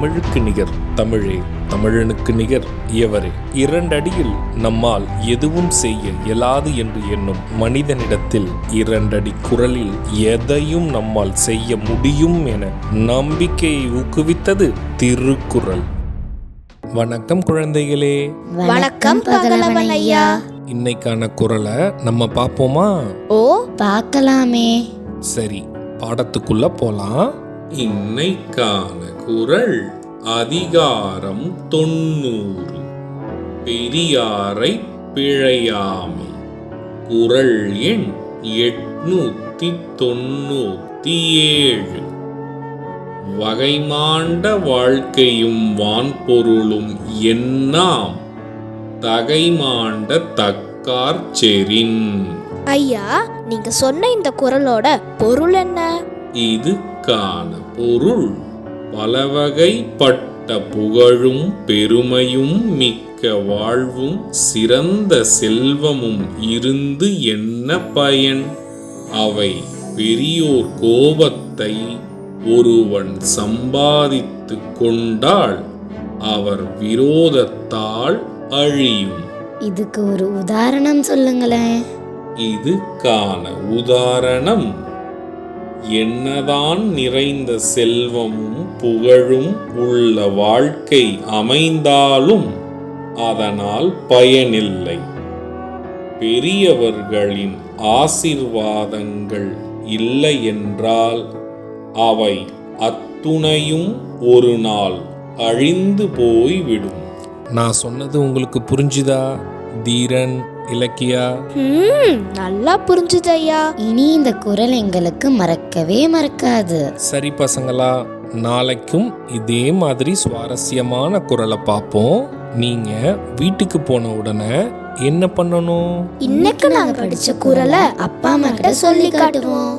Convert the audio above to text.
தமிழுக்கு நிகர் தமிழே, தமிழனுக்கு நிகர் எவரே. 2 அடியில் நம்மால் எதுவும் செய்ய இயலாது என்று எண்ணும் மனிதனிடத்தில் 2 அடி குரலில் எதையும் நம்மால் செய்ய முடியும் என நம்பிக்கையை ஊக்குவித்தது திருக்குறள். வணக்கம் குழந்தைகளே. வணக்கம் பகலவன் ஐயா. இன்னைக்கான குறளை நம்ம பார்ப்போமா? ஓ, பார்க்கலாமே. சரி, பாடத்துக்குள்ள போலாம். இன்னைக்கான குறள் அதிகாரம் 90, பெரியாரை பிழையாமை. குறள் எண் 897. வகைமாண்ட வாழ்க்கையும் வான்பொருளும் என்னாம் தகைமாண்ட தக்கார் செறின். ஐயா, நீங்க சொன்ன இந்த குறளோட பொருள் என்ன? இதுக்கான பொருள் பலவகைப்பட்ட புகழும் பெருமையும் மிக்க வாழ்வும் சிறந்த செல்வமும் இருந்து என்ன பயன்? அவை பெரியோர் கோபத்தை ஒருவன் சம்பாதித்து கொண்டால் அவர் விரோதத்தால் அழியும். இதுக்கு ஒரு உதாரணம் சொல்லுங்களேன். இதுக்கான உதாரணம், என்னதான் நிறைந்த செல்வமும் புகழும் உள்ள வாழ்க்கை அமைந்தாலும் அதனால் பயனில்லை. பெரியவர்களின் ஆசீர்வாதங்கள் இல்லை என்றால் அவை அத்துணையும் ஒரு நாள் அழிந்து போய்விடும். நான் சொன்னது உங்களுக்கு புரிஞ்சுதா தீரன், இலக்கியா? நல்லா புரிஞ்சுது ஐயா. இனி இந்த குறள் எங்களுக்கு மறக்கவே மறக்காது. சரி பசங்களா, நாளைக்கும் இதே மாதிரி சுவாரஸ்யமான குறளை பார்ப்போம். நீங்க வீட்டுக்கு போன உடனே என்ன பண்ணணும்? இன்னைக்கு நாங்க படிச்ச குறளை அப்பா அம்மா கிட்ட சொல்லி காட்டுவோம்.